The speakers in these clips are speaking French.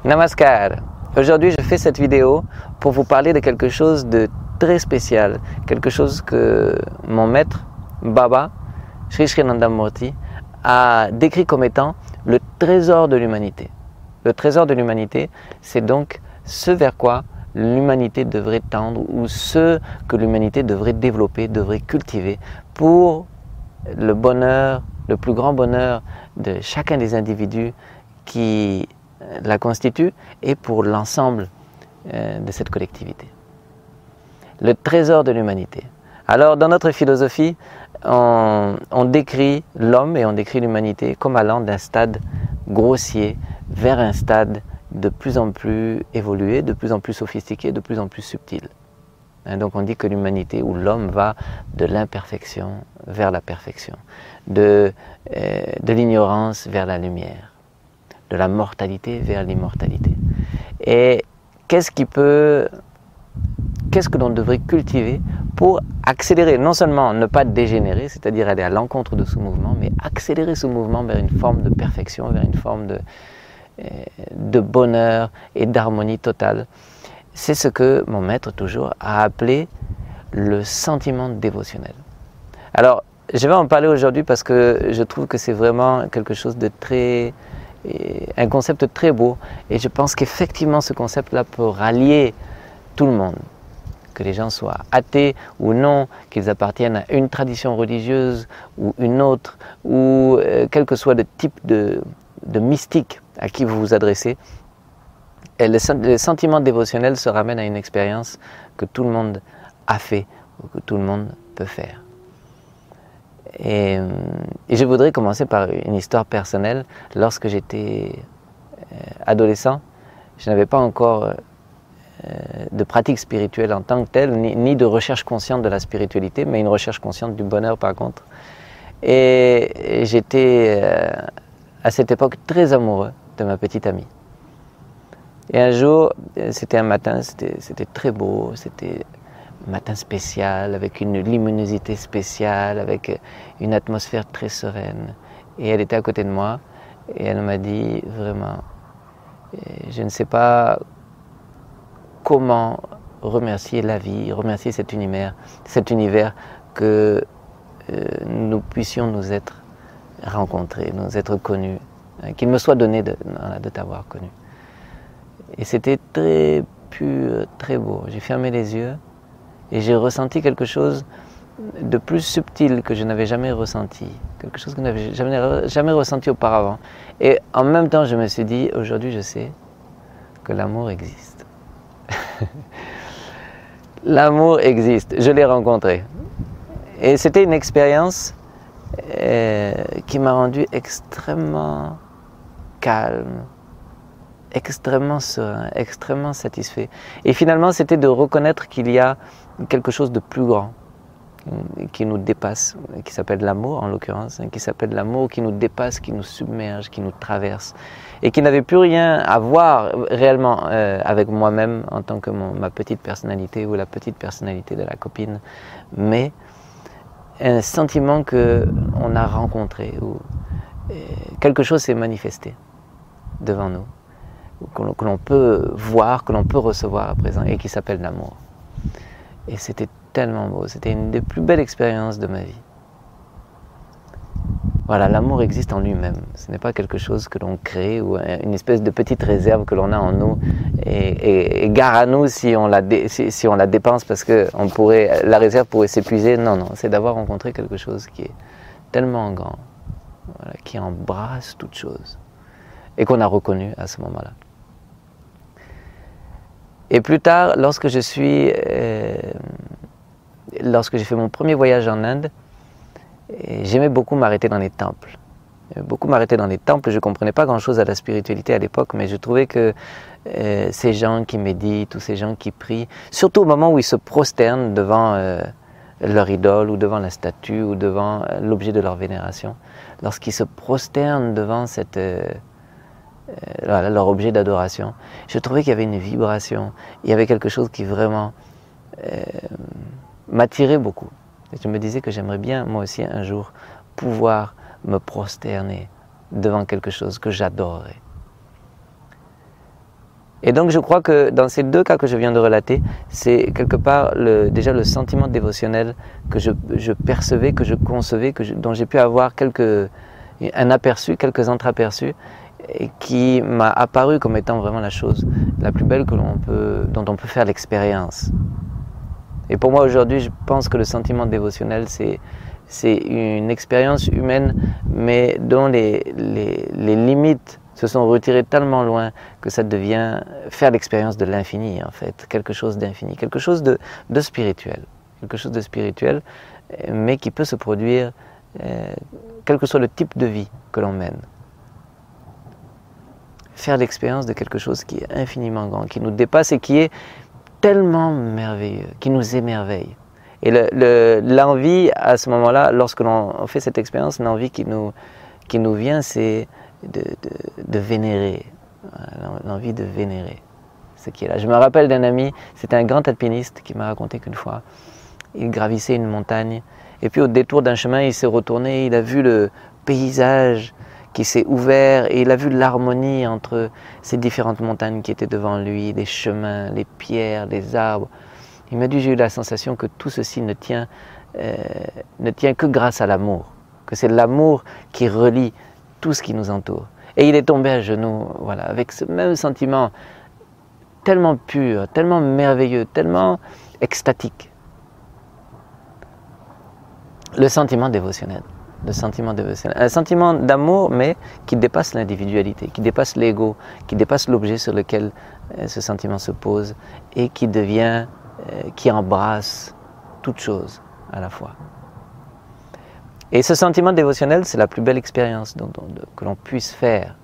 Namaskar. Aujourd'hui, je fais cette vidéo pour vous parler de quelque chose de très spécial, quelque chose que mon maître, Baba, Sri Sri Nandamurti, a décrit comme étant le trésor de l'humanité. Le trésor de l'humanité, c'est donc ce vers quoi l'humanité devrait tendre ou ce que l'humanité devrait développer, devrait cultiver pour le bonheur, le plus grand bonheur de chacun des individus qui la constituent et pour l'ensemble de cette collectivité. Le trésor de l'humanité. Alors dans notre philosophie, on décrit l'homme et on décrit l'humanité comme allant d'un stade grossier vers un stade de plus en plus évolué, de plus en plus sophistiqué, de plus en plus subtil. Donc on dit que l'humanité ou l'homme va de l'imperfection vers la perfection, de l'ignorance vers la lumière, de la mortalité vers l'immortalité. Et qu'est-ce que l'on devrait cultiver pour accélérer, non seulement ne pas dégénérer, c'est-à-dire aller à l'encontre de ce mouvement, mais accélérer ce mouvement vers une forme de perfection, vers une forme de bonheur et d'harmonie totale. C'est ce que mon maître toujours a appelé le sentiment dévotionnel. Alors, je vais en parler aujourd'hui parce que je trouve que c'est vraiment quelque chose de un concept très beau, et je pense qu'effectivement ce concept-là peut rallier tout le monde, que les gens soient athées ou non, qu'ils appartiennent à une tradition religieuse ou une autre, ou quel que soit le type de mystique à qui vous vous adressez. Et le sentiment dévotionnel se ramène à une expérience que tout le monde a fait ou que tout le monde peut faire. Et je voudrais commencer par une histoire personnelle. Lorsque j'étais adolescent, je n'avais pas encore de pratique spirituelle en tant que telle, ni de recherche consciente de la spiritualité, mais une recherche consciente du bonheur par contre. Et j'étais à cette époque très amoureux de ma petite amie. Et un jour, c'était un matin, c'était très beau, c'était un matin spécial, avec une luminosité spéciale, avec une atmosphère très sereine. Et elle était à côté de moi, et elle m'a dit vraiment, je ne sais pas comment remercier la vie, remercier cet univers que nous puissions nous être rencontrés, nous être connus, qu'il me soit donné de t'avoir connu. Et c'était très pur, très beau. J'ai fermé les yeux et j'ai ressenti quelque chose de plus subtil que je n'avais jamais ressenti, quelque chose que je n'avais jamais ressenti auparavant. Et en même temps, je me suis dit, aujourd'hui, je sais que l'amour existe. L'amour existe, je l'ai rencontré. Et c'était une expérience qui m'a rendu extrêmement calme, extrêmement serein, extrêmement satisfait. Et finalement, c'était de reconnaître qu'il y a quelque chose de plus grand qui nous dépasse, qui s'appelle l'amour en l'occurrence, qui s'appelle l'amour qui nous dépasse, qui nous submerge, qui nous traverse, et qui n'avait plus rien à voir réellement avec moi-même en tant que ma petite personnalité ou la petite personnalité de la copine, mais un sentiment qu'on a rencontré, où quelque chose s'est manifesté devant nous, que l'on peut voir, que l'on peut recevoir à présent, et qui s'appelle l'amour. Et c'était tellement beau, c'était une des plus belles expériences de ma vie. Voilà, l'amour existe en lui-même, ce n'est pas quelque chose que l'on crée ou une espèce de petite réserve que l'on a en nous et gare à nous si on la dépense parce que la réserve pourrait s'épuiser. Non, non, c'est d'avoir rencontré quelque chose qui est tellement grand, voilà, qui embrasse toute chose et qu'on a reconnu à ce moment-là. Et plus tard, lorsque j'ai fait mon premier voyage en Inde, j'aimais beaucoup m'arrêter dans les temples. Je ne comprenais pas grand-chose à la spiritualité à l'époque, mais je trouvais que ces gens qui méditent ou ces gens qui prient, surtout au moment où ils se prosternent devant leur idole ou devant la statue ou devant l'objet de leur vénération, lorsqu'ils se prosternent devant leur objet d'adoration, je trouvais qu'il y avait une vibration, il y avait quelque chose qui vraiment m'attirait beaucoup. Et je me disais que j'aimerais bien, moi aussi, un jour, pouvoir me prosterner devant quelque chose que j'adorerais. Et donc je crois que dans ces deux cas que je viens de relater, c'est quelque part déjà le sentiment dévotionnel que je percevais, que je concevais, dont j'ai pu avoir un aperçu, quelques entreaperçus, et qui m'a apparu comme étant vraiment la chose la plus belle dont on peut faire l'expérience. Et pour moi aujourd'hui, je pense que le sentiment dévotionnel, c'est une expérience humaine, mais dont les limites se sont retirées tellement loin que ça devient faire l'expérience de l'infini en fait, quelque chose d'infini, quelque chose de spirituel, mais qui peut se produire quel que soit le type de vie que l'on mène. Faire l'expérience de quelque chose qui est infiniment grand, qui nous dépasse et qui est tellement merveilleux, qui nous émerveille. Et l'envie à ce moment-là, lorsque l'on fait cette expérience, l'envie qui nous vient, c'est de vénérer, l'envie de vénérer ce qui est là. Je me rappelle d'un ami, c'était un grand alpiniste qui m'a raconté qu'une fois, il gravissait une montagne et puis au détour d'un chemin, il s'est retourné, il a vu le paysage qui s'est ouvert et il a vu l'harmonie entre ces différentes montagnes qui étaient devant lui, les chemins, les pierres, les arbres. Il m'a dit, j'ai eu la sensation que tout ceci ne tient que grâce à l'amour, que c'est l'amour qui relie tout ce qui nous entoure. Et il est tombé à genoux, voilà, avec ce même sentiment tellement pur, tellement merveilleux, tellement extatique. Le sentiment dévotionnel. Un sentiment d'amour, mais qui dépasse l'individualité, qui dépasse l'ego, qui dépasse l'objet sur lequel ce sentiment se pose et qui embrasse toute chose à la fois. Et ce sentiment dévotionnel, c'est la plus belle expérience que l'on puisse faire.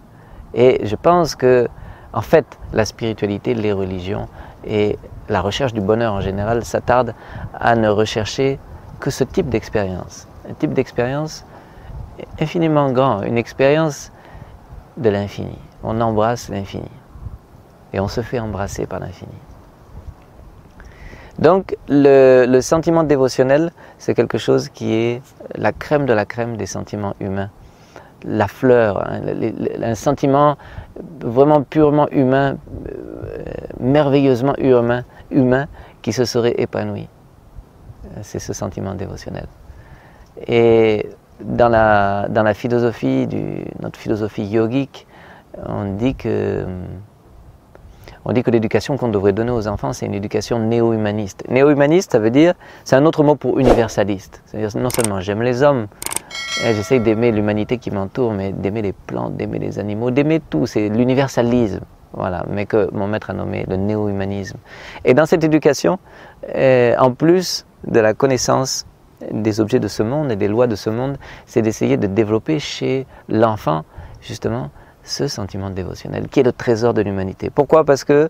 Et je pense que, en fait, la spiritualité, les religions et la recherche du bonheur en général s'attardent à ne rechercher que ce type d'expérience. Un type d'expérience infiniment grand, une expérience de l'infini. On embrasse l'infini et on se fait embrasser par l'infini. Donc le sentiment dévotionnel, c'est quelque chose qui est la crème de la crème des sentiments humains. La fleur, hein, un sentiment vraiment purement humain, merveilleusement humain qui se serait épanoui. C'est ce sentiment dévotionnel. Et dans la philosophie, notre philosophie yogique, on dit que l'éducation qu'on devrait donner aux enfants, c'est une éducation néo-humaniste. Néo-humaniste, ça veut dire, c'est un autre mot pour universaliste. C'est-à-dire non seulement j'aime les hommes, j'essaie d'aimer l'humanité qui m'entoure, mais d'aimer les plantes, d'aimer les animaux, d'aimer tout, c'est l'universalisme. Voilà, mais que mon maître a nommé le néo-humanisme. Et dans cette éducation, en plus de la connaissance des objets de ce monde et des lois de ce monde, c'est d'essayer de développer chez l'enfant, justement, ce sentiment dévotionnel, qui est le trésor de l'humanité. Pourquoi? Parce que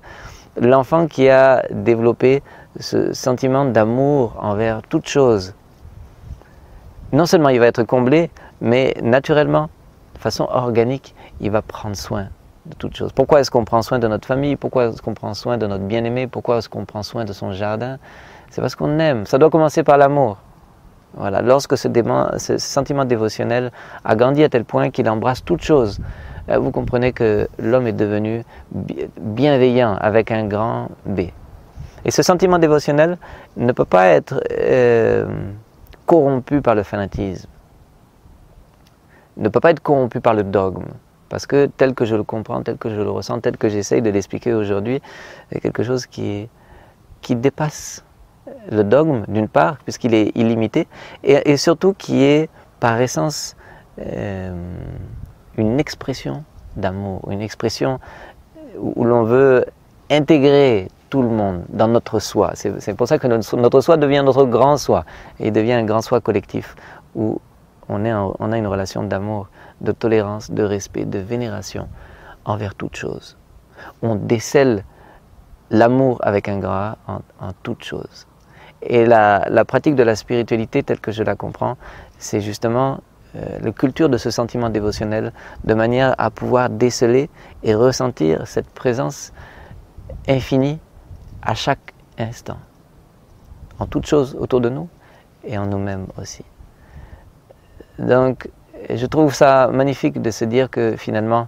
l'enfant qui a développé ce sentiment d'amour envers toute chose, non seulement il va être comblé, mais naturellement, de façon organique, il va prendre soin de toute chose. Pourquoi est-ce qu'on prend soin de notre famille? Pourquoi est-ce qu'on prend soin de notre bien-aimé? Pourquoi est-ce qu'on prend soin de son jardin? C'est parce qu'on aime. Ça doit commencer par l'amour. Voilà. Lorsque ce sentiment dévotionnel a grandi à tel point qu'il embrasse toute chose, vous comprenez que l'homme est devenu bienveillant avec un grand B. Et ce sentiment dévotionnel ne peut pas être corrompu par le fanatisme, ne peut pas être corrompu par le dogme. Parce que tel que je le comprends, tel que je le ressens, tel que j'essaye de l'expliquer aujourd'hui, c'est quelque chose qui dépasse le dogme, d'une part, puisqu'il est illimité, et surtout qui est par essence une expression d'amour, une expression où l'on veut intégrer tout le monde dans notre soi. C'est pour ça que notre soi devient notre grand soi, et il devient un grand soi collectif, où on a une relation d'amour, de tolérance, de respect, de vénération envers toute chose. On décèle l'amour avec un grand A en toute chose. Et la pratique de la spiritualité telle que je la comprends, c'est justement la culture de ce sentiment dévotionnel de manière à pouvoir déceler et ressentir cette présence infinie à chaque instant, en toute chose autour de nous et en nous-mêmes aussi. Donc, je trouve ça magnifique de se dire que finalement,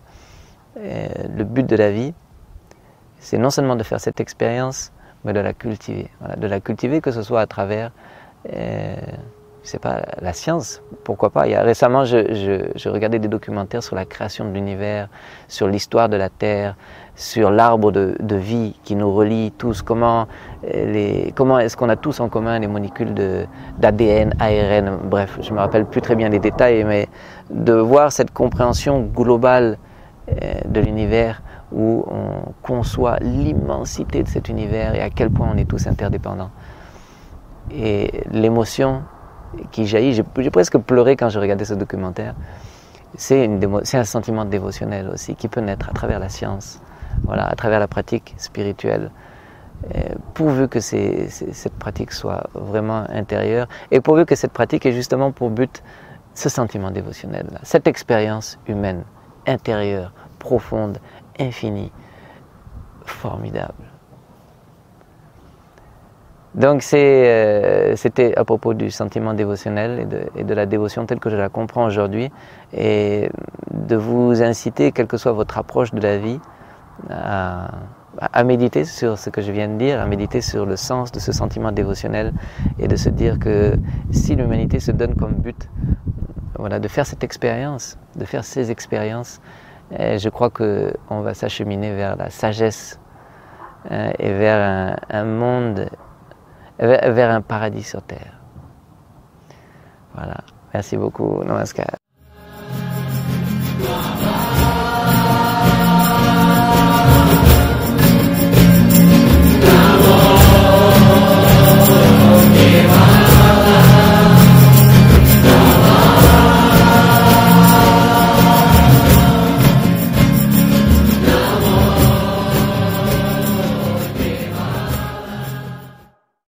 le but de la vie, c'est non seulement de faire cette expérience, mais de la cultiver. Voilà, de la cultiver, que ce soit à travers, je sais pas, la science, pourquoi pas. Récemment, je regardais des documentaires sur la création de l'univers, sur l'histoire de la Terre, sur l'arbre de vie qui nous relie tous, comment est-ce qu'on a tous en commun les molécules d'ADN, ARN, bref, je ne me rappelle plus très bien les détails, mais de voir cette compréhension globale de l'univers où on conçoit l'immensité de cet univers et à quel point on est tous interdépendants. Et l'émotion qui jaillit, j'ai presque pleuré quand je regardais ce documentaire, c'est un sentiment dévotionnel aussi qui peut naître à travers la science, voilà, à travers la pratique spirituelle, pourvu que cette pratique soit vraiment intérieure et pourvu que cette pratique ait justement pour but ce sentiment dévotionnel, cette expérience humaine, intérieure, profonde, infinie, formidable. Donc c'était à propos du sentiment dévotionnel et de la dévotion telle que je la comprends aujourd'hui, et de vous inciter, quelle que soit votre approche de la vie, à méditer sur ce que je viens de dire, à méditer sur le sens de ce sentiment dévotionnel et de se dire que si l'humanité se donne comme but, voilà, de faire cette expérience, de faire ces expériences, je crois qu'on va s'acheminer vers la sagesse et vers un monde, vers un paradis sur terre. Voilà, merci beaucoup, namaskar.